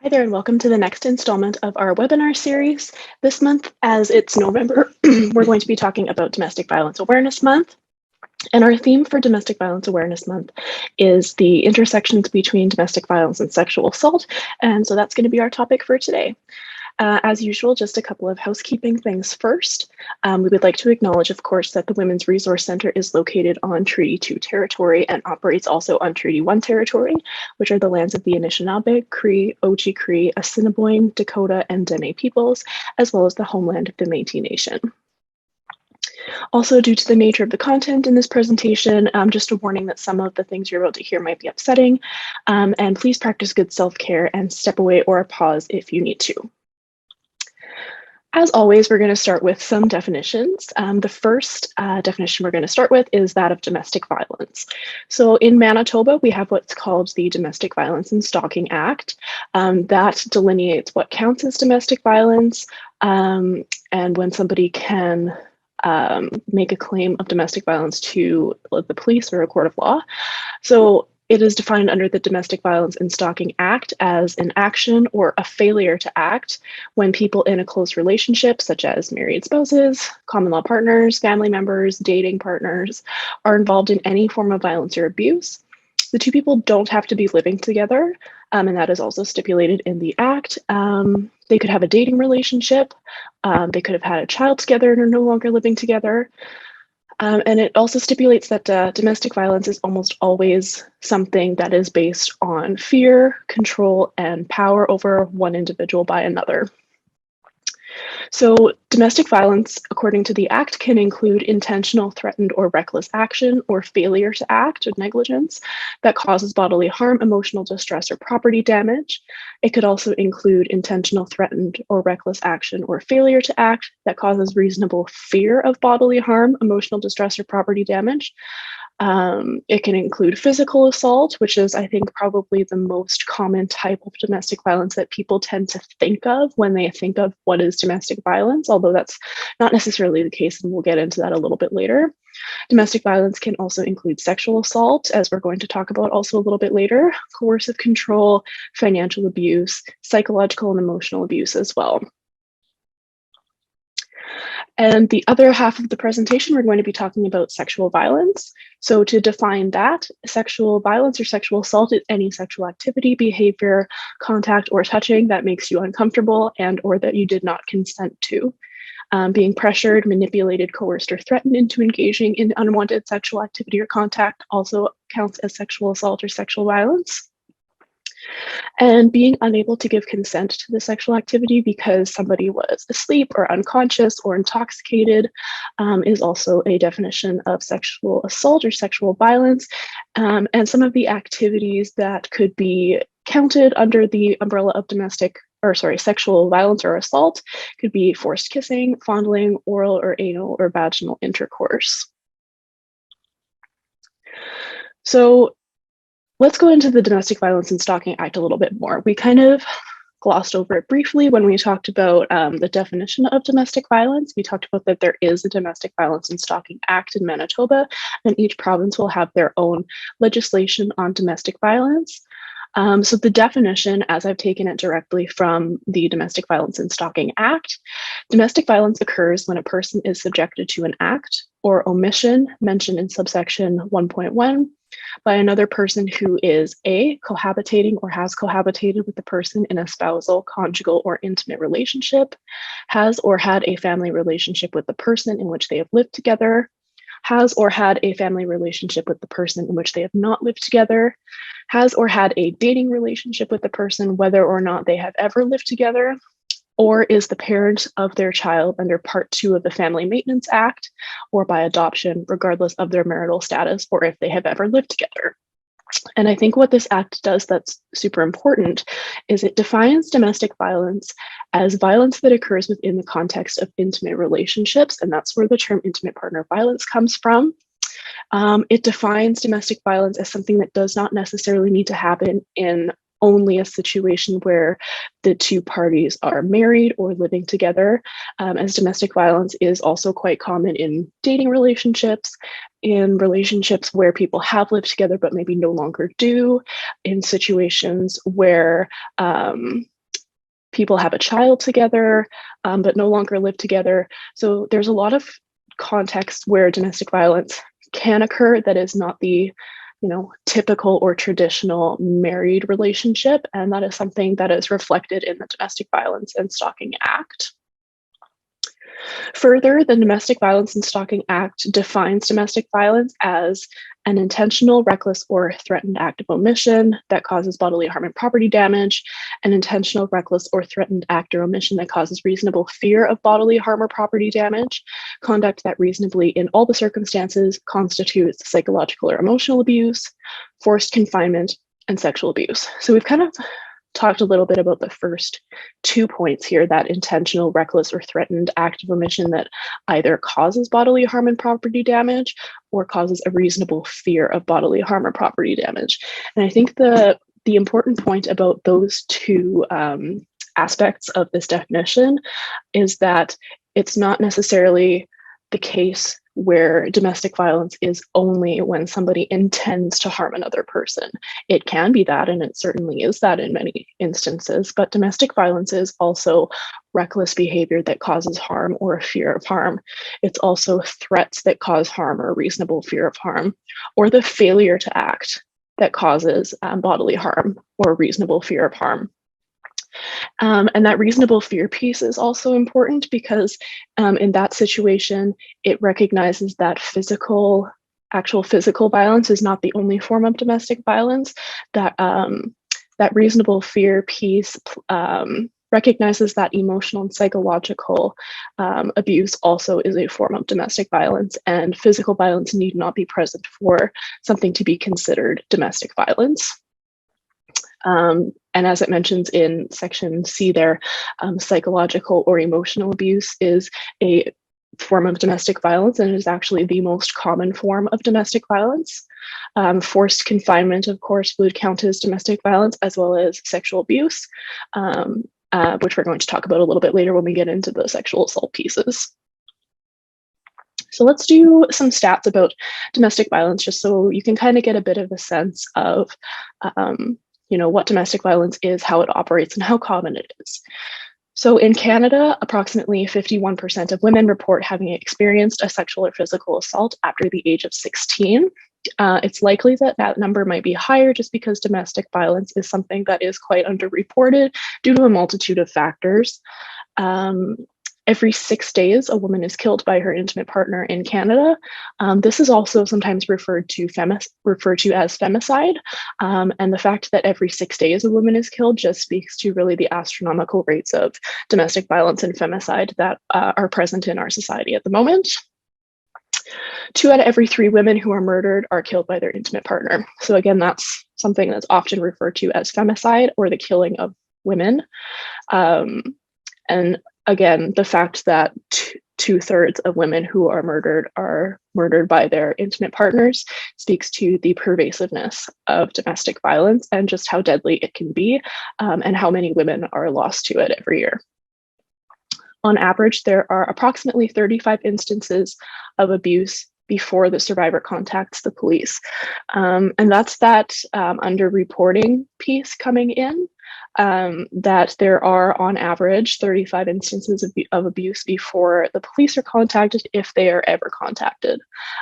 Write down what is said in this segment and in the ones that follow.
Hi there, and welcome to the next installment of our webinar series. This month, as it's November, we're going to be talking about Domestic Violence Awareness Month. And our theme for Domestic Violence Awareness Month is the intersections between domestic violence and sexual assault. And so that's going to be our topic for today. As usual, just a couple of housekeeping things first. We would like to acknowledge, of course, that the Women's Resource Center is located on Treaty 2 territory and operates also on Treaty 1 territory, which are the lands of the Anishinaabeg, Cree, Oji-Cree, Assiniboine, Dakota, and Dene peoples, as well as the homeland of the Métis Nation. Also, due to the nature of the content in this presentation, just a warning that some of the things you're about to hear might be upsetting, and please practice good self-care and step away or pause if you need to. As always, we're going to start with some definitions. The first definition we're going to start with is that of domestic violence. So in Manitoba, we have what's called the Domestic Violence and Stalking Act. That delineates what counts as domestic violence and when somebody can make a claim of domestic violence to the police or a court of law. So it is defined under the Domestic Violence and Stalking Act as an action or a failure to act when people in a close relationship, such as married spouses, common law partners, family members, dating partners, are involved in any form of violence or abuse. The two people don't have to be living together, and that is also stipulated in the Act. They could have a dating relationship, they could have had a child together and are no longer living together. And it also stipulates that domestic violence is almost always something that is based on fear, control, and power over one individual by another. So domestic violence, according to the Act, can include intentional, threatened, or reckless action or failure to act or negligence that causes bodily harm, emotional distress, or property damage. It could also include intentional, threatened, or reckless action or failure to act that causes reasonable fear of bodily harm, emotional distress, or property damage. It can include physical assault, which is, I think, probably the most common type of domestic violence that people tend to think of when they think of what is domestic violence, although that's not necessarily the case, and we'll get into that a little bit later. Domestic violence can also include sexual assault, as we're going to talk about also a little bit later, coercive control, financial abuse, psychological and emotional abuse as well. And the other half of the presentation, we're going to be talking about sexual violence. So to define that, sexual violence or sexual assault is any sexual activity, behavior, contact, or touching that makes you uncomfortable and or that you did not consent to. Being pressured, manipulated, coerced, or threatened into engaging in unwanted sexual activity or contact also counts as sexual assault or sexual violence. And being unable to give consent to the sexual activity because somebody was asleep or unconscious or intoxicated is also a definition of sexual assault or sexual violence. And some of the activities that could be counted under the umbrella of sexual violence or assault could be forced kissing, fondling, oral or anal or vaginal intercourse. So let's go into the Domestic Violence and Stalking Act a little bit more. We kind of glossed over it briefly when we talked about the definition of domestic violence. We talked about that there is a Domestic Violence and Stalking Act in Manitoba, and each province will have their own legislation on domestic violence. So the definition, as I've taken it directly from the Domestic Violence and Stalking Act, domestic violence occurs when a person is subjected to an act or omission mentioned in subsection 1.1 by another person who is A, cohabitating or has cohabitated with the person in a spousal, conjugal, or intimate relationship, has or had a family relationship with the person in which they have lived together, has or had a family relationship with the person in which they have not lived together, has or had a dating relationship with the person whether or not they have ever lived together, or is the parent of their child under Part 2 of the Family Maintenance Act, or by adoption, regardless of their marital status or if they have ever lived together. And I think what this act does that's super important is it defines domestic violence as violence that occurs within the context of intimate relationships, and that's where the term intimate partner violence comes from. It defines domestic violence as something that does not necessarily need to happen in only a situation where the two parties are married or living together, as domestic violence is also quite common in dating relationships, in relationships where people have lived together but maybe no longer do, in situations where people have a child together, but no longer live together. So there's a lot of context where domestic violence can occur that is not the typical or traditional married relationship. And that is something that is reflected in the Domestic Violence and Stalking Act. Further, the Domestic Violence and Stalking Act defines domestic violence as an intentional, reckless, or threatened act of omission that causes bodily harm and property damage, an intentional, reckless, or threatened act or omission that causes reasonable fear of bodily harm or property damage, conduct that reasonably, in all the circumstances, constitutes psychological or emotional abuse, forced confinement, and sexual abuse. So we've kind of talked a little bit about the first 2 points here, that intentional, reckless, or threatened act of omission that either causes bodily harm and property damage or causes a reasonable fear of bodily harm or property damage. And I think the important point about those two aspects of this definition is that it's not necessarily the case where domestic violence is only when somebody intends to harm another person. It can be that, and it certainly is that in many instances, but domestic violence is also reckless behavior that causes harm or a fear of harm. It's also threats that cause harm or a reasonable fear of harm, or the failure to act that causes bodily harm or a reasonable fear of harm. And that reasonable fear piece is also important because in that situation, it recognizes that actual physical violence is not the only form of domestic violence. That reasonable fear piece recognizes that emotional and psychological abuse also is a form of domestic violence, and physical violence need not be present for something to be considered domestic violence. And as it mentions in section C there, psychological or emotional abuse is a form of domestic violence, and it is actually the most common form of domestic violence. Forced confinement, of course, would count as domestic violence, as well as sexual abuse, which we're going to talk about a little bit later when we get into the sexual assault pieces. So let's do some stats about domestic violence, just so you can kind of get a bit of a sense of what domestic violence is, how it operates, and how common it is. So in Canada, approximately 51% of women report having experienced a sexual or physical assault after the age of 16. It's likely that that number might be higher just because domestic violence is something that is quite underreported due to a multitude of factors. Every 6 days, a woman is killed by her intimate partner in Canada. This is also sometimes referred to as femicide. And the fact that every 6 days a woman is killed just speaks to really the astronomical rates of domestic violence and femicide that are present in our society at the moment. 2 out of every 3 women who are murdered are killed by their intimate partner. So again, that's something that's often referred to as femicide, or the killing of women. And again, the fact that 2/3 of women who are murdered by their intimate partners speaks to the pervasiveness of domestic violence and just how deadly it can be, and how many women are lost to it every year. On average, there are approximately 35 instances of abuse before the survivor contacts the police. And that's that underreporting piece coming in. That there are on average 35 instances of abuse before the police are contacted, if they are ever contacted.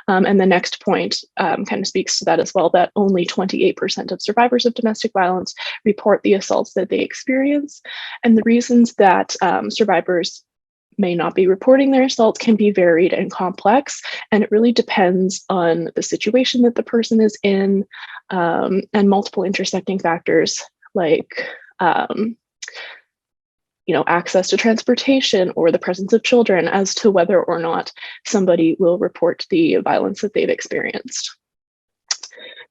And the next point kind of speaks to that as well, that only 28% of survivors of domestic violence report the assaults that they experience. And the reasons that survivors may not be reporting their assaults can be varied and complex, and it really depends on the situation that the person is in, and multiple intersecting factors like access to transportation or the presence of children as to whether or not somebody will report the violence that they've experienced.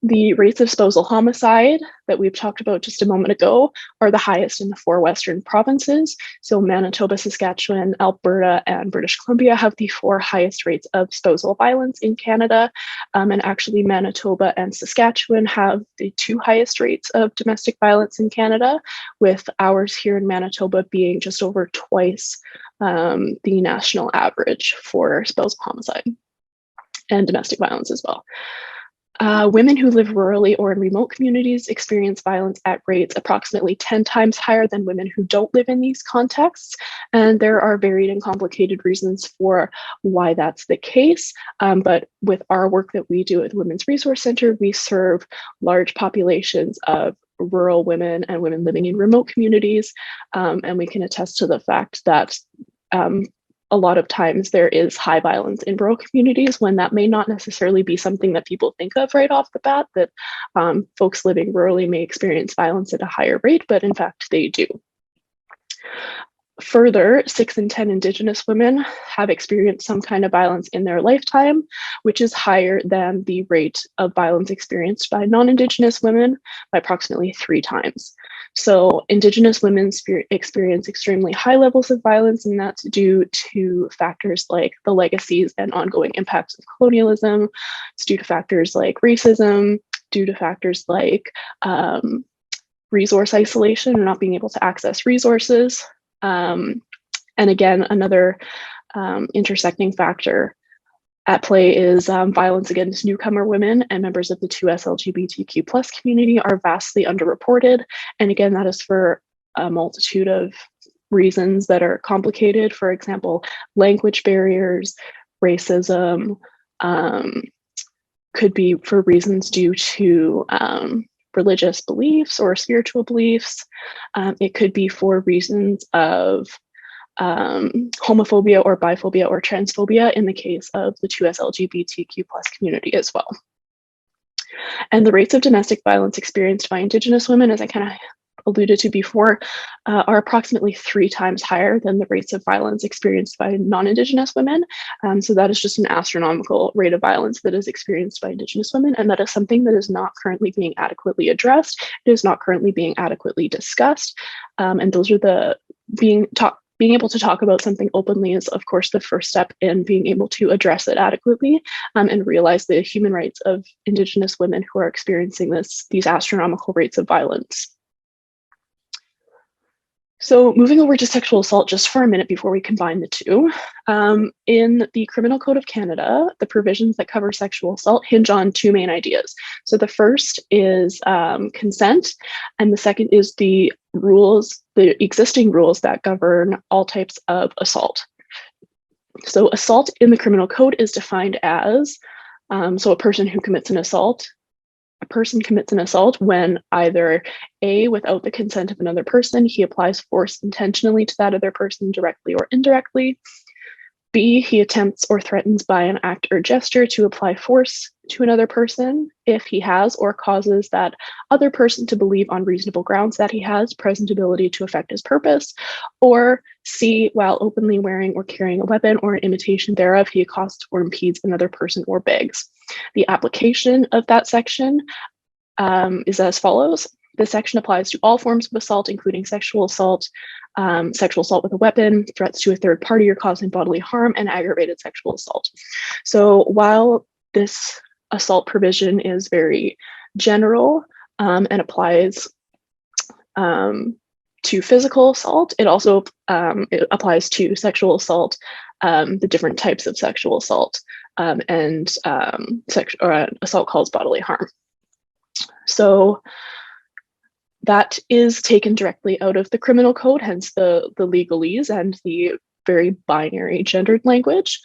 The rates of spousal homicide that we've talked about just a moment ago are the highest in the 4 Western provinces. So Manitoba, Saskatchewan, Alberta, and British Columbia have the 4 highest rates of spousal violence in Canada. And actually Manitoba and Saskatchewan have the 2 highest rates of domestic violence in Canada, with ours here in Manitoba being just over twice the national average for spousal homicide and domestic violence as well. Women who live rurally or in remote communities experience violence at rates approximately 10 times higher than women who don't live in these contexts. And there are varied and complicated reasons for why that's the case. But with our work that we do at the Women's Resource Center, we serve large populations of rural women and women living in remote communities. And we can attest to the fact that a lot of times there is high violence in rural communities when that may not necessarily be something that people think of right off the bat, that folks living rurally may experience violence at a higher rate, but in fact they do. Further, 6 in 10 Indigenous women have experienced some kind of violence in their lifetime, which is higher than the rate of violence experienced by non-Indigenous women by approximately 3 times. So Indigenous women experience extremely high levels of violence, and that's due to factors like the legacies and ongoing impacts of colonialism. It's due to factors like racism, due to factors like resource isolation or not being able to access resources. And again, another intersecting factor at play is violence against newcomer women and members of the 2S LGBTQ+ community are vastly underreported. And again, that is for a multitude of reasons that are complicated. For example, language barriers, racism, could be for reasons due to religious beliefs or spiritual beliefs. It could be for reasons of homophobia or biphobia or transphobia in the case of the 2S LGBTQ+ community as well. And the rates of domestic violence experienced by Indigenous women, as I kind of alluded to before, are approximately 3 times higher than the rates of violence experienced by non-Indigenous women. So that is just an astronomical rate of violence that is experienced by Indigenous women, and that is something that is not currently being adequately addressed. It is not currently being adequately discussed. And those are being able to talk about something openly is, of course, the first step in being able to address it adequately and realize the human rights of Indigenous women who are experiencing these astronomical rates of violence. So moving over to sexual assault just for a minute before we combine the two. In the Criminal Code of Canada, the provisions that cover sexual assault hinge on 2 main ideas. So the first is consent, and the second is the existing rules that govern all types of assault. So assault in the Criminal Code is defined as, so a person commits an assault when either A, without the consent of another person, he applies force intentionally to that other person directly or indirectly. B, he attempts or threatens by an act or gesture to apply force to another person if he has or causes that other person to believe on reasonable grounds that he has present ability to effect his purpose. Or C, while openly wearing or carrying a weapon or an imitation thereof, he accosts or impedes another person or begs. The application of that section is as follows. This section applies to all forms of assault, including sexual assault with a weapon, threats to a third party or causing bodily harm, and aggravated sexual assault. So while this assault provision is very general and applies to physical assault, it also it applies to sexual assault, the different types of sexual assault, and assault caused bodily harm. So that is taken directly out of the criminal code, hence the legalese and the very binary gendered language.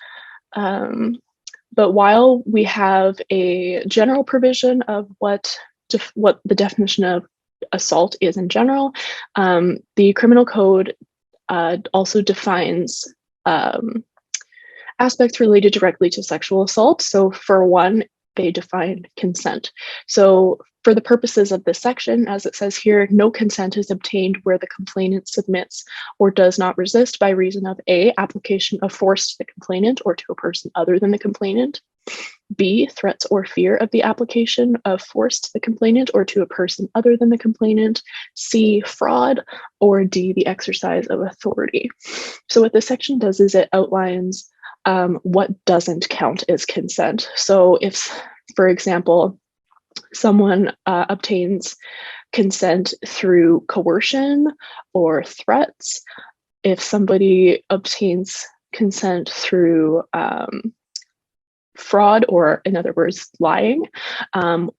But while we have a general provision of what the definition of assault is in general, the criminal code also defines aspects related directly to sexual assault. So for one, they define consent. So for the purposes of this section, as it says here, no consent is obtained where the complainant submits or does not resist by reason of A, application of force to the complainant or to a person other than the complainant, B, threats or fear of the application of force to the complainant or to a person other than the complainant, C, fraud, or D, the exercise of authority. So what this section does is it outlines what doesn't count as consent. So if, for example, someone obtains consent through coercion or threats, if somebody obtains consent through fraud, or in other words, lying,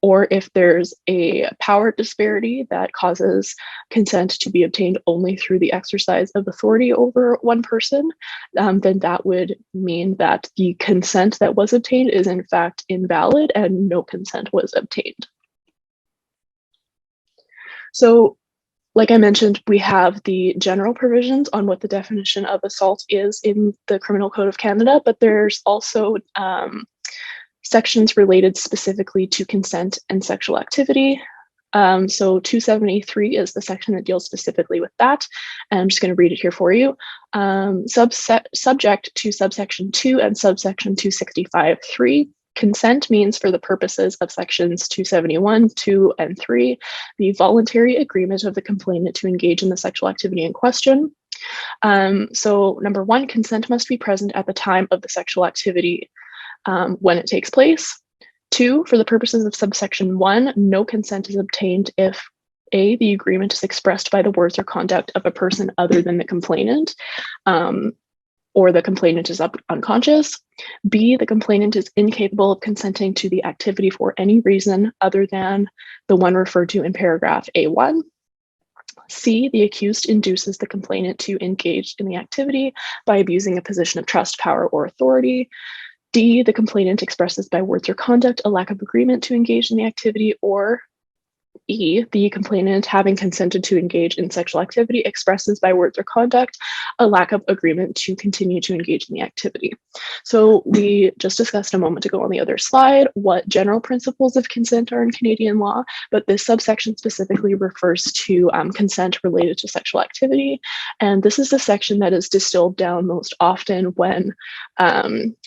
or if there's a power disparity that causes consent to be obtained only through the exercise of authority over one person, then that would mean that the consent that was obtained is in fact invalid and no consent was obtained. So, like I mentioned, we have the general provisions on what the definition of assault is in the Criminal Code of Canada, but there's also sections related specifically to consent and sexual activity. So 273 is the section that deals specifically with that. And I'm just going to read it here for you. Subject to subsection 2 and subsection 265(3). Consent means, for the purposes of sections 271, 2, and 3, the voluntary agreement of the complainant to engage in the sexual activity in question. So number 1, consent must be present at the time of the sexual activity when it takes place. 2, for the purposes of subsection 1, no consent is obtained if A, the agreement is expressed by the words or conduct of a person other than the complainant, or the complainant is unconscious. B, the complainant is incapable of consenting to the activity for any reason other than the one referred to in paragraph A1. C, the accused induces the complainant to engage in the activity by abusing a position of trust, power, or authority. D, the complainant expresses by words or conduct a lack of agreement to engage in the activity. Or E, the complainant, having consented to engage in sexual activity, expresses by words or conduct a lack of agreement to continue to engage in the activity. So we just discussed a moment ago on the other slide what general principles of consent are in Canadian law, but this subsection specifically refers to consent related to sexual activity. And this is the section that is distilled down most often when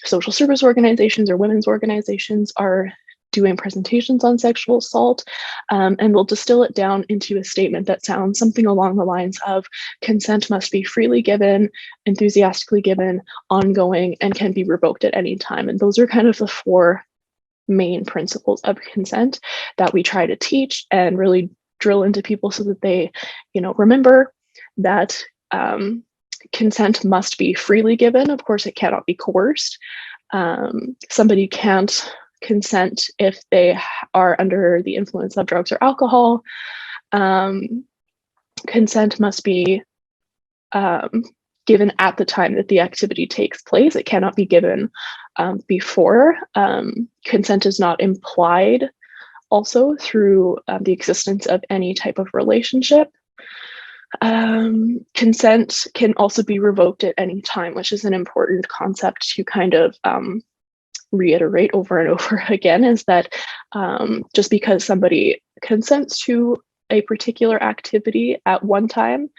social service organizations or women's organizations are doing presentations on sexual assault, and we'll distill it down into a statement that sounds something along the lines of consent must be freely given, enthusiastically given, ongoing, and can be revoked at any time. And those are kind of the 4 main principles of consent that we try to teach and really drill into people so that they, remember that consent must be freely given. Of course, it cannot be coerced. Somebody can't consent if they are under the influence of drugs or alcohol. Consent must be given at the time that the activity takes place. It cannot be given before. Consent is not implied also through the existence of any type of relationship. Consent can also be revoked at any time, which is an important concept to kind of reiterate over and over again, is that just because somebody consents to a particular activity at one time,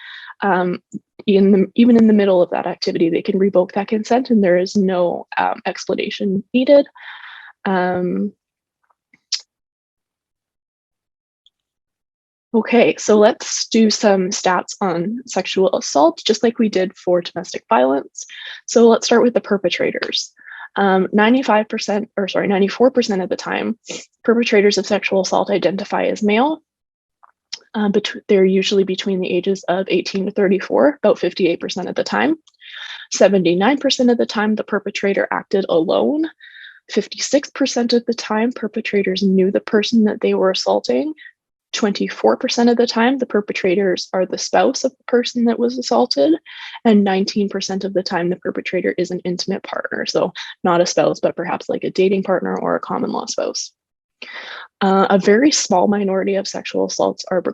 even in the middle of that activity, they can revoke that consent and there is no explanation needed. Okay, so let's do some stats on sexual assault, just like we did for domestic violence. So let's start with the perpetrators. 94% of the time, perpetrators of sexual assault identify as male. They're usually between the ages of 18 to 34, about 58% of the time. 79% of the time, the perpetrator acted alone. 56% of the time, perpetrators knew the person that they were assaulting. 24% of the time, the perpetrators are the spouse of the person that was assaulted, and 19% of the time, the perpetrator is an intimate partner. So not a spouse, but perhaps like a dating partner or a common law spouse. A very small minority of sexual assaults are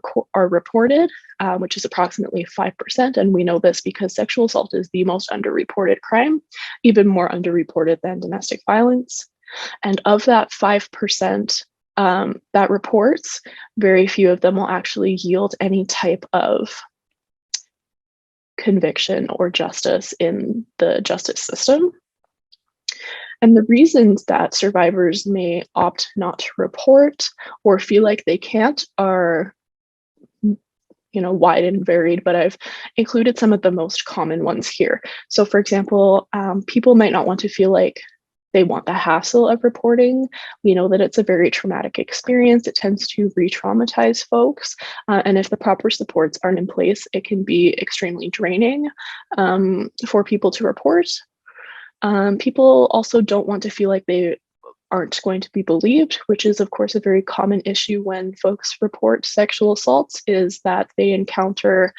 reported, which is approximately 5%. And we know this because sexual assault is the most underreported crime, even more underreported than domestic violence. And of that 5%, that reports, very few of them will actually yield any type of conviction or justice in the justice system. And the reasons that survivors may opt not to report or feel like they can't are, wide and varied, but I've included some of the most common ones here. So for example, people might not want to feel like they want the hassle of reporting. We know that it's a very traumatic experience. It tends to re-traumatize folks. And if the proper supports aren't in place, it can be extremely draining for people to report. People also don't want to feel like they aren't going to be believed, which is of course a very common issue when folks report sexual assaults, is that they encounter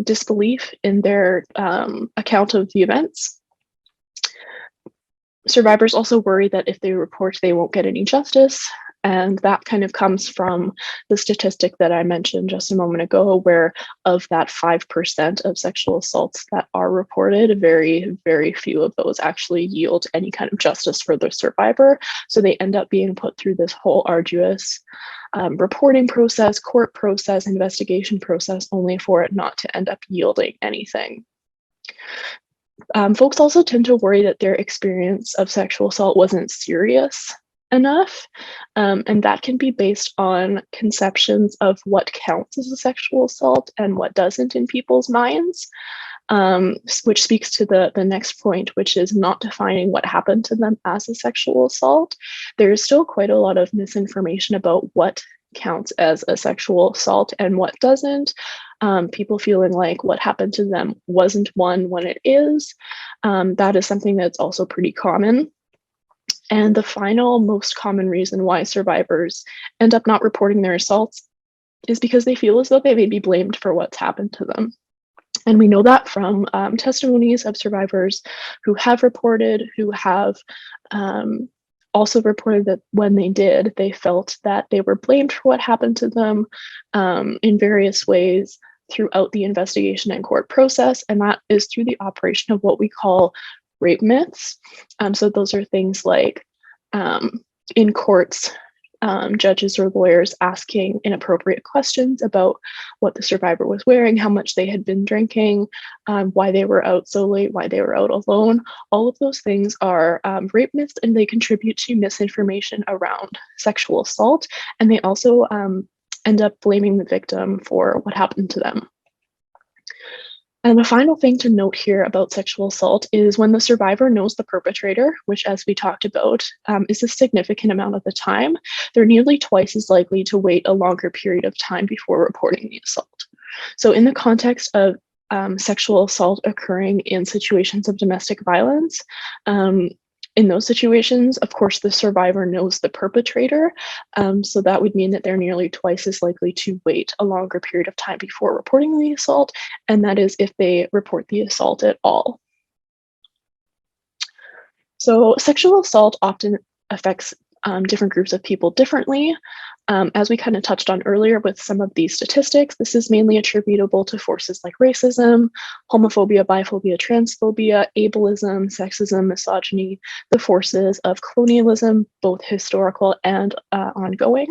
disbelief in their account of the events. Survivors also worry that if they report, they won't get any justice. And that kind of comes from the statistic that I mentioned just a moment ago, where of that 5% of sexual assaults that are reported, very, very few of those actually yield any kind of justice for the survivor. So they end up being put through this whole arduous reporting process, court process, investigation process, only for it not to end up yielding anything. Folks also tend to worry that their experience of sexual assault wasn't serious enough, and that can be based on conceptions of what counts as a sexual assault and what doesn't in people's minds, which speaks to the next point, which is not defining what happened to them as a sexual assault. There is still quite a lot of misinformation about what counts as a sexual assault and what doesn't. People feeling like what happened to them wasn't one when it is. That is something that's also pretty common. And the final most common reason why survivors end up not reporting their assaults is because they feel as though they may be blamed for what's happened to them. And we know that from testimonies of survivors who have reported, who have also reported that when they did, they felt that they were blamed for what happened to them in various ways throughout the investigation and court process. And that is through the operation of what we call rape myths. So those are things like in courts, judges or lawyers asking inappropriate questions about what the survivor was wearing, how much they had been drinking, why they were out so late, why they were out alone. All of those things are rape myths, and they contribute to misinformation around sexual assault. And they also end up blaming the victim for what happened to them. And the final thing to note here about sexual assault is when the survivor knows the perpetrator, which, as we talked about, is a significant amount of the time, they're nearly twice as likely to wait a longer period of time before reporting the assault. So in the context of sexual assault occurring in situations of domestic violence, in those situations, of course, the survivor knows the perpetrator. So that would mean that they're nearly twice as likely to wait a longer period of time before reporting the assault, and that is if they report the assault at all. So sexual assault often affects different groups of people differently. As we kind of touched on earlier with some of these statistics, this is mainly attributable to forces like racism, homophobia, biphobia, transphobia, ableism, sexism, misogyny, the forces of colonialism, both historical and ongoing.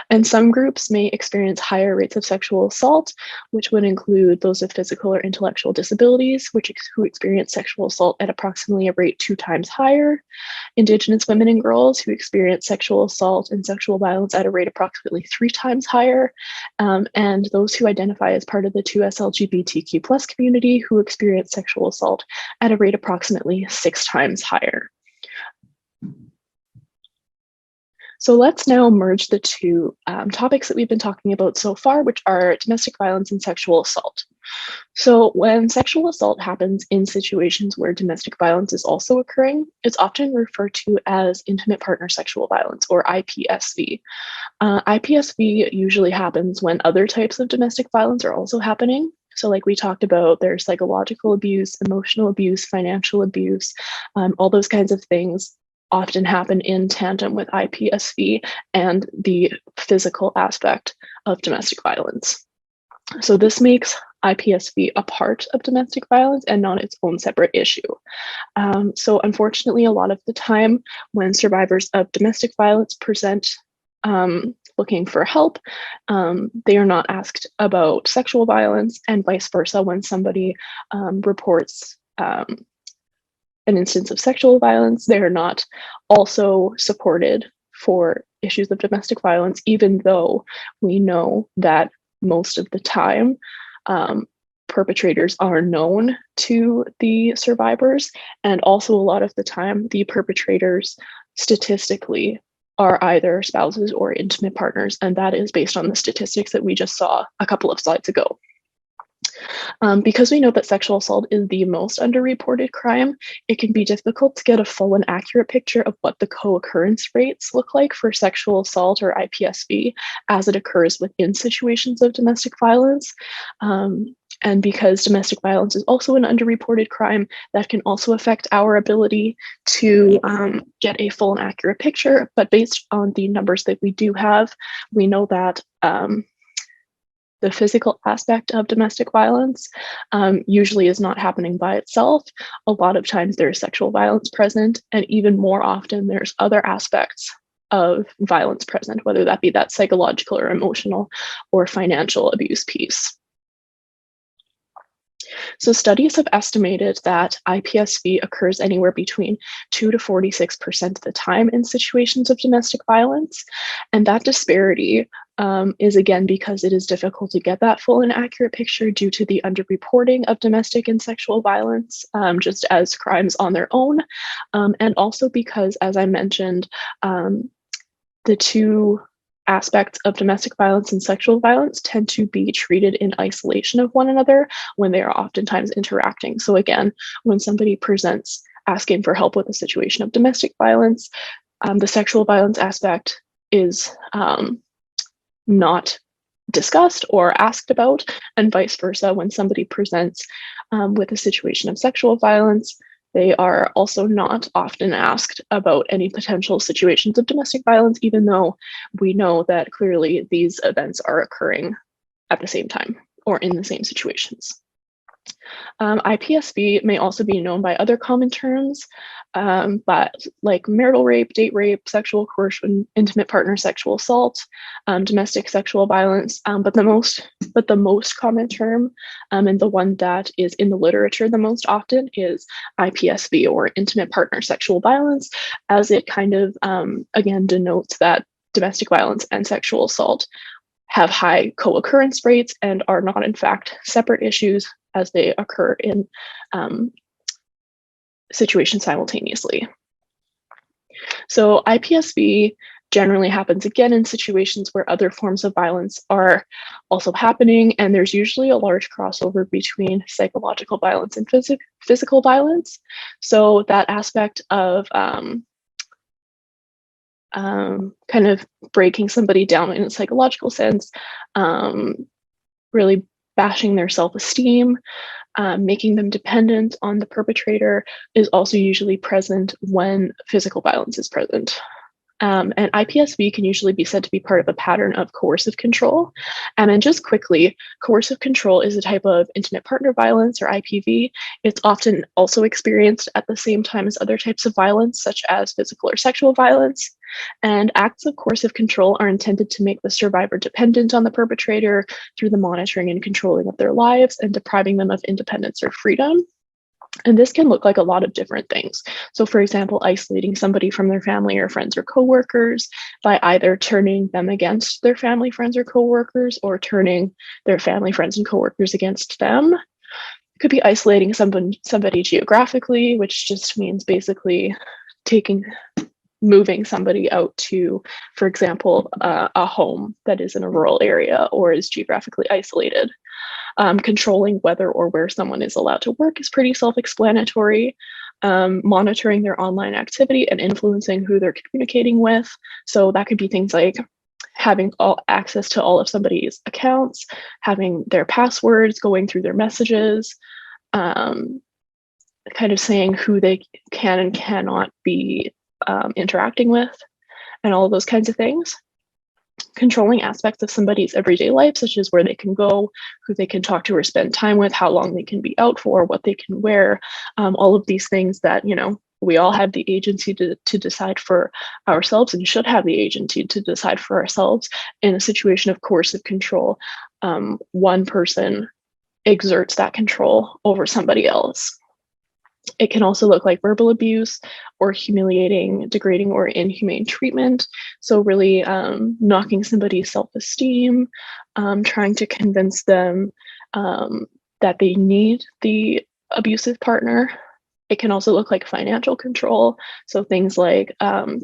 And some groups may experience higher rates of sexual assault, which would include those with physical or intellectual disabilities, who experience sexual assault at approximately a rate 2 times higher, Indigenous women and girls who experience sexual assault and sexual violence at a rate approximately 3 times higher, and those who identify as part of the 2S LGBTQ+ community who experience sexual assault at a rate approximately 6 times higher. So let's now merge the two topics that we've been talking about so far, which are domestic violence and sexual assault. So when sexual assault happens in situations where domestic violence is also occurring, it's often referred to as intimate partner sexual violence, or IPSV. IPSV usually happens when other types of domestic violence are also happening. So like we talked about, there's psychological abuse, emotional abuse, financial abuse, all those kinds of things often happen in tandem with IPSV and the physical aspect of domestic violence. So this makes IPSV a part of domestic violence and not its own separate issue. So unfortunately, a lot of the time when survivors of domestic violence present looking for help, they are not asked about sexual violence, and vice versa. When somebody reports an instance of sexual violence, they are not also supported for issues of domestic violence, even though we know that most of the time perpetrators are known to the survivors, and also a lot of the time the perpetrators statistically are either spouses or intimate partners, and that is based on the statistics that we just saw a couple of slides ago. Because we know that sexual assault is the most underreported crime, it can be difficult to get a full and accurate picture of what the co-occurrence rates look like for sexual assault or IPSV as it occurs within situations of domestic violence. And because domestic violence is also an underreported crime, that can also affect our ability to get a full and accurate picture. But based on the numbers that we do have, we know that the physical aspect of domestic violence usually is not happening by itself. A lot of times there's sexual violence present, and even more often there's other aspects of violence present, whether that be that psychological or emotional or financial abuse piece. So studies have estimated that IPSV occurs anywhere between 2 to 46% of the time in situations of domestic violence. And that disparity is again because it is difficult to get that full and accurate picture due to the underreporting of domestic and sexual violence, just as crimes on their own. And also because, as I mentioned, the two aspects of domestic violence and sexual violence tend to be treated in isolation of one another when they are oftentimes interacting. So again, when somebody presents asking for help with a situation of domestic violence, the sexual violence aspect is not discussed or asked about, and vice versa. When somebody presents with a situation of sexual violence, they are also not often asked about any potential situations of domestic violence, even though we know that clearly these events are occurring at the same time or in the same situations. IPSV may also be known by other common terms, but like marital rape, date rape, sexual coercion, intimate partner sexual assault, domestic sexual violence. But the most common term, and the one that is in the literature the most often, is IPSV, or intimate partner sexual violence, as it kind of again denotes that domestic violence and sexual assault have high co-occurrence rates and are not in fact separate issues, as they occur in situations simultaneously. So IPSV generally happens again in situations where other forms of violence are also happening, and there's usually a large crossover between psychological violence and physical violence. So that aspect of kind of breaking somebody down in a psychological sense, really bashing their self-esteem, making them dependent on the perpetrator, is also usually present when physical violence is present. And IPSV can usually be said to be part of a pattern of coercive control. And then just quickly, coercive control is a type of intimate partner violence, or IPV. It's often also experienced at the same time as other types of violence, such as physical or sexual violence. And acts of coercive control are intended to make the survivor dependent on the perpetrator through the monitoring and controlling of their lives and depriving them of independence or freedom. And this can look like a lot of different things. So for example, isolating somebody from their family or friends or coworkers by either turning them against their family, friends, or coworkers, or turning their family, friends, and coworkers against them. It could be isolating somebody geographically, which just means basically moving somebody out to, for example, a home that is in a rural area or is geographically isolated. Controlling whether or where someone is allowed to work is pretty self-explanatory. Monitoring their online activity and influencing who they're communicating with. So that could be things like having access to all of somebody's accounts, having their passwords, going through their messages, kind of saying who they can and cannot be interacting with, and all of those kinds of things. Controlling aspects of somebody's everyday life, such as where they can go, who they can talk to or spend time with, how long they can be out for, what they can wear, all of these things that, you know, we all have the agency to decide for ourselves, and should have the agency to decide for ourselves. In a situation of coercive control, one person exerts that control over somebody else. It can also look like verbal abuse or humiliating, degrading, or inhumane treatment. So really knocking somebody's self-esteem, trying to convince them that they need the abusive partner. It can also look like financial control. So things like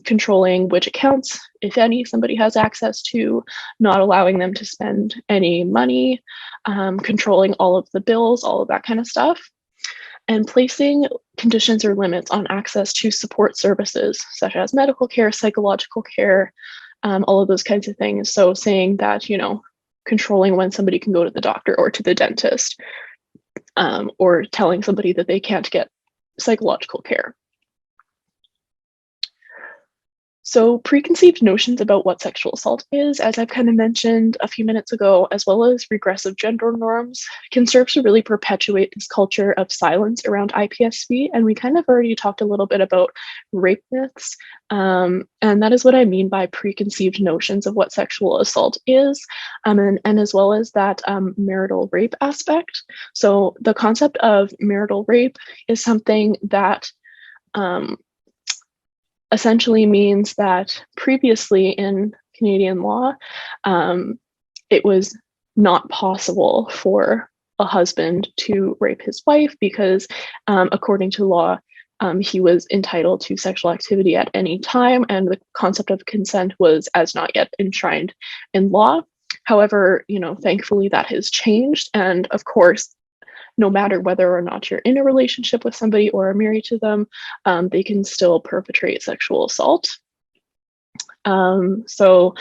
controlling which accounts, if any, somebody has access to, not allowing them to spend any money, controlling all of the bills, all of that kind of stuff, and placing conditions or limits on access to support services such as medical care, psychological care, all of those kinds of things. So saying that, controlling when somebody can go to the doctor or to the dentist, or telling somebody that they can't get psychological care. So preconceived notions about what sexual assault is, as I've kind of mentioned a few minutes ago, as well as regressive gender norms, can serve to really perpetuate this culture of silence around IPSV. And we kind of already talked a little bit about rape myths. And that is what I mean by preconceived notions of what sexual assault is, and as well as that marital rape aspect. So the concept of marital rape is something that essentially means that previously in Canadian law, it was not possible for a husband to rape his wife because, according to law, he was entitled to sexual activity at any time, and the concept of consent was as not yet enshrined in law. However, thankfully that has changed, and of course, no matter whether or not you're in a relationship with somebody or are married to them, they can still perpetrate sexual assault. So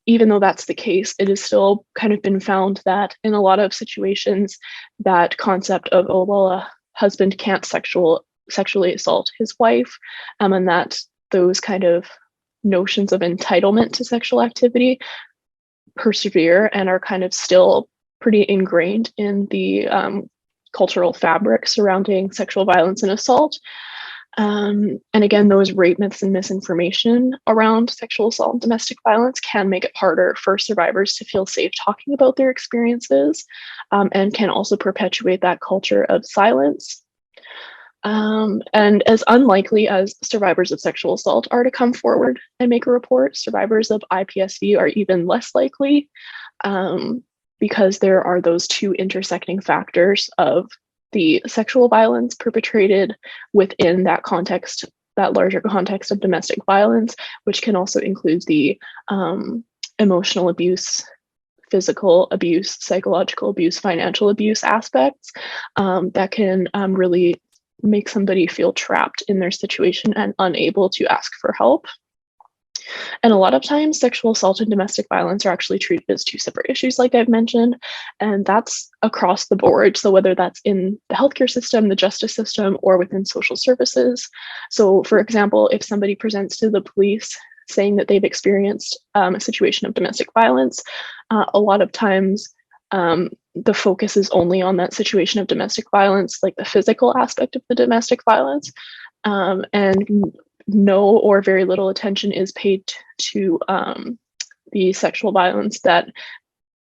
even though that's the case, it has still kind of been found that in a lot of situations, that concept of, oh, well, a husband can't sexually assault his wife, and that those kind of notions of entitlement to sexual activity persevere and are kind of still pretty ingrained in the cultural fabric surrounding sexual violence and assault. And again, those rape myths and misinformation around sexual assault and domestic violence can make it harder for survivors to feel safe talking about their experiences, and can also perpetuate that culture of silence. And as unlikely as survivors of sexual assault are to come forward and make a report, survivors of IPSV are even less likely, because there are those two intersecting factors of the sexual violence perpetrated within that context, that larger context of domestic violence, which can also include the emotional abuse, physical abuse, psychological abuse, financial abuse aspects, that can really make somebody feel trapped in their situation and unable to ask for help. And a lot of times, sexual assault and domestic violence are actually treated as two separate issues, like I've mentioned, and that's across the board. So whether that's in the healthcare system, the justice system, or within social services. So for example, if somebody presents to the police saying that they've experienced a situation of domestic violence, a lot of times the focus is only on that situation of domestic violence, like the physical aspect of the domestic violence, and no or very little attention is paid to the sexual violence that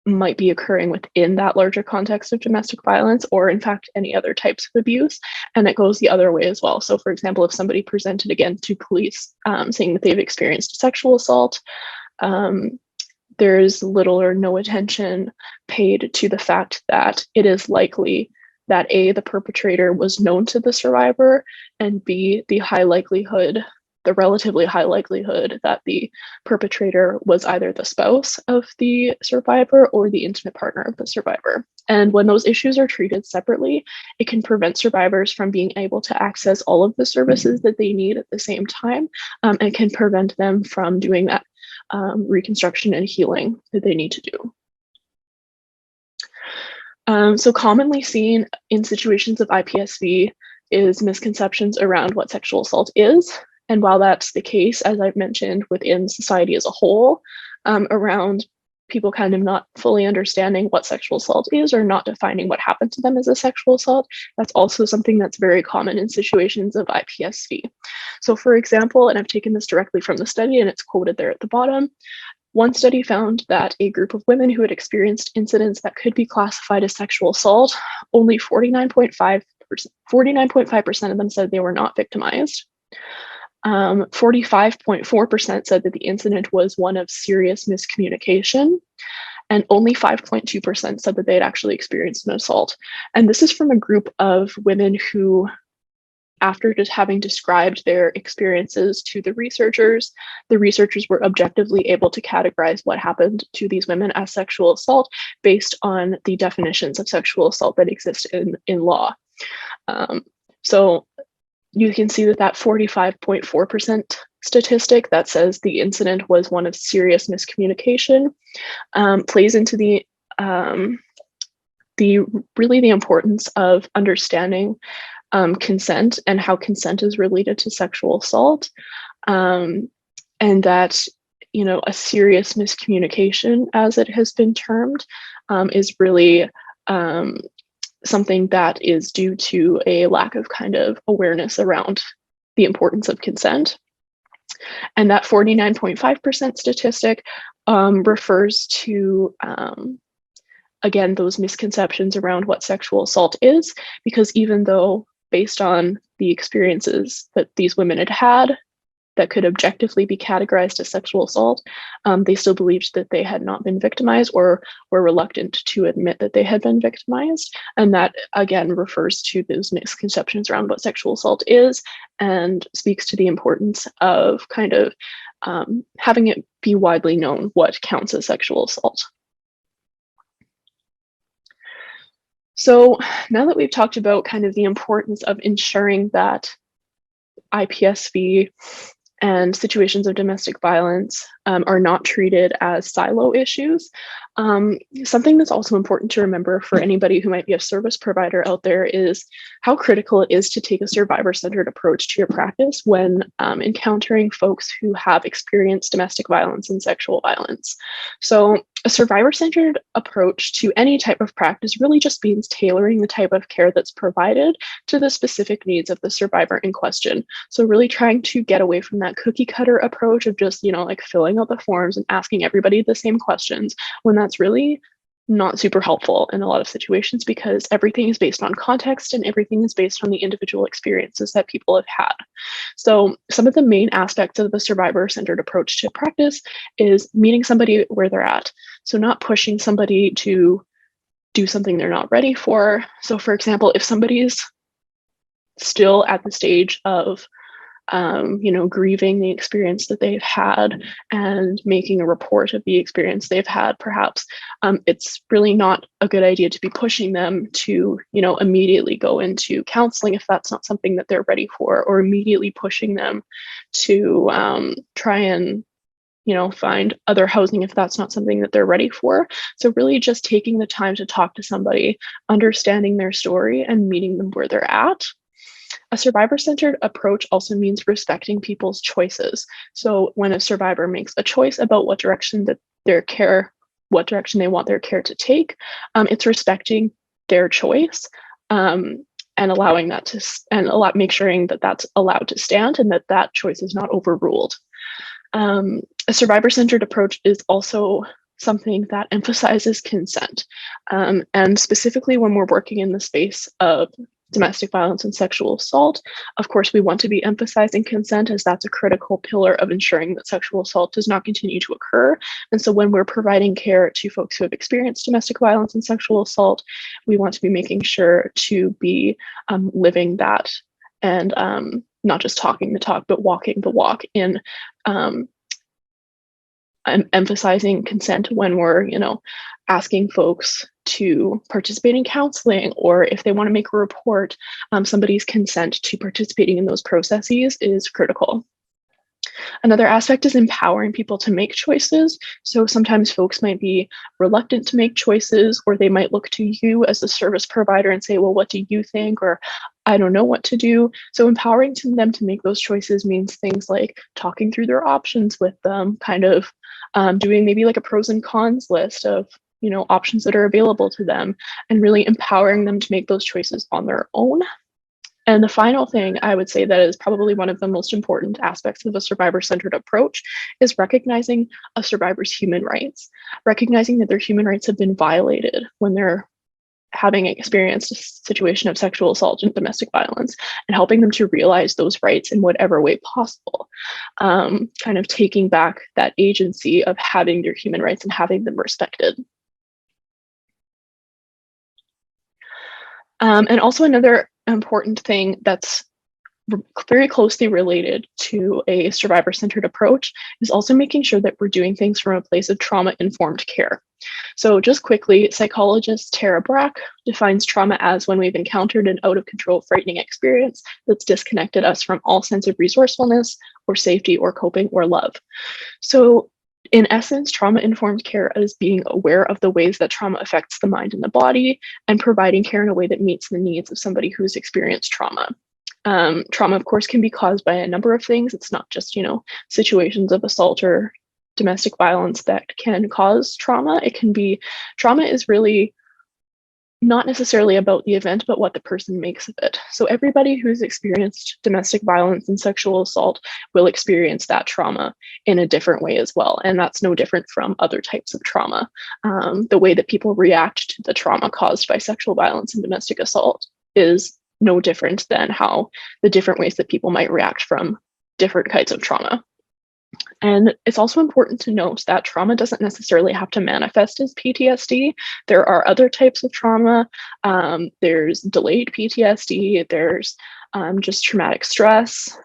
might be occurring within that larger context of domestic violence, or in fact any other types of abuse. And it goes the other way as well. So for example, if somebody presented again to police saying that they've experienced a sexual assault, there's little or no attention paid to the fact that it is likely that A, the perpetrator was known to the survivor, and B, the relatively high likelihood that the perpetrator was either the spouse of the survivor or the intimate partner of the survivor. And when those issues are treated separately, it can prevent survivors from being able to access all of the services that they need at the same time, and can prevent them from doing that reconstruction and healing that they need to do. So commonly seen in situations of IPSV is misconceptions around what sexual assault is. And while that's the case, as I've mentioned, within society as a whole, around people kind of not fully understanding what sexual assault is or not defining what happened to them as a sexual assault, that's also something that's very common in situations of IPSV. So for example, and I've taken this directly from the study and it's quoted there at the bottom, one study found that a group of women who had experienced incidents that could be classified as sexual assault, only 49.5% of them said they were not victimized. 45.4% said that the incident was one of serious miscommunication, and only 5.2% said that they had actually experienced an assault. And this is from a group of women who after just having described their experiences to the researchers were objectively able to categorize what happened to these women as sexual assault based on the definitions of sexual assault that exist in law. So you can see that 45.4% statistic that says the incident was one of serious miscommunication plays into the importance of understanding consent and how consent is related to sexual assault, and that, you know, a serious miscommunication, as it has been termed, is really something that is due to a lack of kind of awareness around the importance of consent. And that 49.5% statistic refers to, again, those misconceptions around what sexual assault is, because even though, based on the experiences that these women had had that could objectively be categorized as sexual assault, they still believed that they had not been victimized, or were reluctant to admit that they had been victimized. And that, again, refers to those misconceptions around what sexual assault is, and speaks to the importance of kind of having it be widely known what counts as sexual assault. So now that we've talked about kind of the importance of ensuring that IPSV and situations of domestic violence are not treated as silo issues, something that's also important to remember for anybody who might be a service provider out there is how critical it is to take a survivor-centered approach to your practice when encountering folks who have experienced domestic violence and sexual violence. So a survivor-centered approach to any type of practice really just means tailoring the type of care that's provided to the specific needs of the survivor in question. So really trying to get away from that cookie cutter approach of just, you know, like filling out the forms and asking everybody the same questions, when that's really not super helpful in a lot of situations, because everything is based on context and everything is based on the individual experiences that people have had. So some of the main aspects of the survivor-centered approach to practice is meeting somebody where they're at. So not pushing somebody to do something they're not ready for. So for example, if somebody's still at the stage of you know, grieving the experience that they've had and making a report of the experience they've had, perhaps it's really not a good idea to be pushing them to, you know, immediately go into counseling if that's not something that they're ready for, or immediately pushing them to try and, you know, find other housing if that's not something that they're ready for. So really just taking the time to talk to somebody, understanding their story, and meeting them where they're at. A survivor-centered approach also means respecting people's choices. So when a survivor makes a choice about what direction they want their care to take, it's respecting their choice, and allowing that to, make sure that that's allowed to stand and that that choice is not overruled. A survivor-centered approach is also something that emphasizes consent. And specifically when we're working in the space of domestic violence and sexual assault, of course, we want to be emphasizing consent, as that's a critical pillar of ensuring that sexual assault does not continue to occur. And so when we're providing care to folks who have experienced domestic violence and sexual assault, we want to be making sure to be living that, and not just talking the talk, but walking the walk in emphasizing consent when we're, you know, asking folks to participate in counseling, or if they want to make a report, somebody's consent to participating in those processes is critical. Another aspect is empowering people to make choices. So sometimes folks might be reluctant to make choices, or they might look to you as a service provider and say, well, what do you think? Or I don't know what to do. So empowering them to make those choices means things like talking through their options with them, kind of doing maybe like a pros and cons list of, you know, options that are available to them, and really empowering them to make those choices on their own. And the final thing I would say that is probably one of the most important aspects of a survivor-centered approach is recognizing a survivor's human rights, recognizing that their human rights have been violated when they're having experienced a situation of sexual assault and domestic violence, and helping them to realize those rights in whatever way possible, kind of taking back that agency of having their human rights and having them respected. And also another important thing that's very closely related to a survivor-centered approach is also making sure that we're doing things from a place of trauma-informed care. So just quickly, psychologist Tara Brach defines trauma as when we've encountered an out-of-control, frightening experience that's disconnected us from all sense of resourcefulness or safety or coping or love. So in essence, trauma-informed care is being aware of the ways that trauma affects the mind and the body and providing care in a way that meets the needs of somebody who's experienced trauma. Trauma, of course, can be caused by a number of things. It's not just, situations of assault or domestic violence that can cause trauma. It can be, trauma is really not necessarily about the event, but what the person makes of it. So everybody who's experienced domestic violence and sexual assault will experience that trauma in a different way as well. And that's no different from other types of trauma. The way that people react to the trauma caused by sexual violence and domestic assault is no different than how the different ways that people might react from different kinds of trauma. And it's also important to note that trauma doesn't necessarily have to manifest as PTSD. There are other types of trauma. There's delayed PTSD, there's just traumatic stress.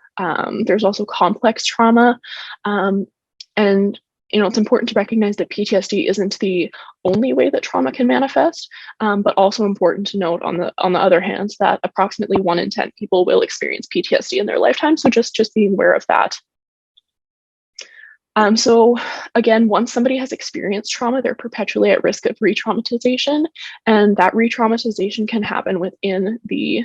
There's also complex trauma. And it's important to recognize that PTSD isn't the only way that trauma can manifest, but also important to note on the other hand that approximately 1 in 10 people will experience PTSD in their lifetime. So just being aware of that. So again, once somebody has experienced trauma, they're perpetually at risk of re-traumatization, and that re-traumatization can happen within the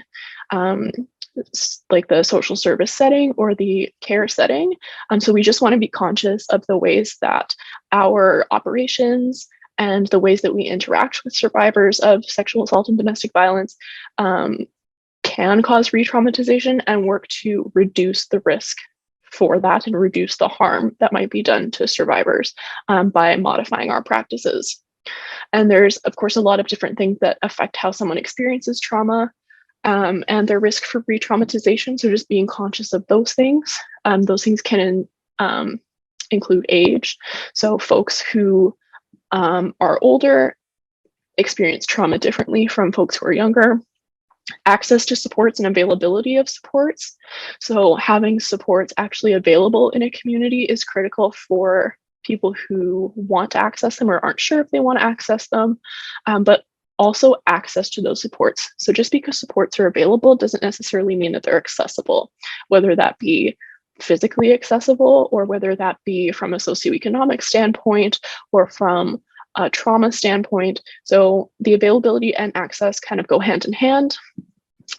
the social service setting or the care setting. So we just want to be conscious of the ways that our operations and the ways that we interact with survivors of sexual assault and domestic violence can cause re-traumatization, and work to reduce the risk for that and reduce the harm that might be done to survivors by modifying our practices. And there's, of course, a lot of different things that affect how someone experiences trauma and their risk for re-traumatization. So just being conscious of those things. Those things can include age. So folks who are older experience trauma differently from folks who are younger. Access to supports and availability of supports. So having supports actually available in a community is critical for people who want to access them or aren't sure if they want to access them, but also access to those supports. So just because supports are available doesn't necessarily mean that they're accessible, whether that be physically accessible or whether that be from a socioeconomic standpoint or from a trauma standpoint. So the availability and access kind of go hand in hand.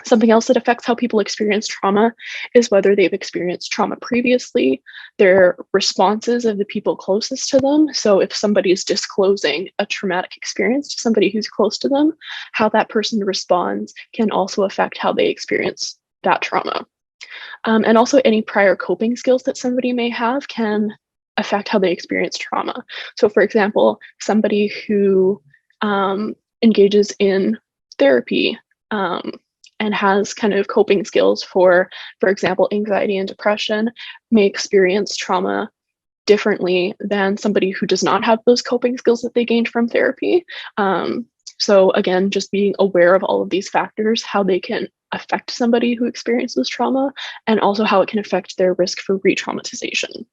Something else that affects how people experience trauma is whether they've experienced trauma previously, their responses of the people closest to them. So if somebody is disclosing a traumatic experience to somebody who's close to them, how that person responds can also affect how they experience that trauma. And also any prior coping skills that somebody may have can affect how they experience trauma. So for example, somebody who engages in therapy and has kind of coping skills for example, anxiety and depression may experience trauma differently than somebody who does not have those coping skills that they gained from therapy. So again, just being aware of all of these factors, how they can affect somebody who experiences trauma, and also how it can affect their risk for re-traumatization.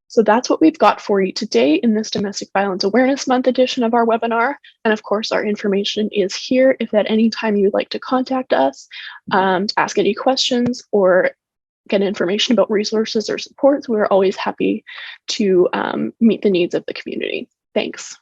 So that's what we've got for you today in this Domestic Violence Awareness Month edition of our webinar. And of course, our information is here if at any time you'd like to contact us, to ask any questions or get information about resources or supports. We're always happy to meet the needs of the community. Thanks.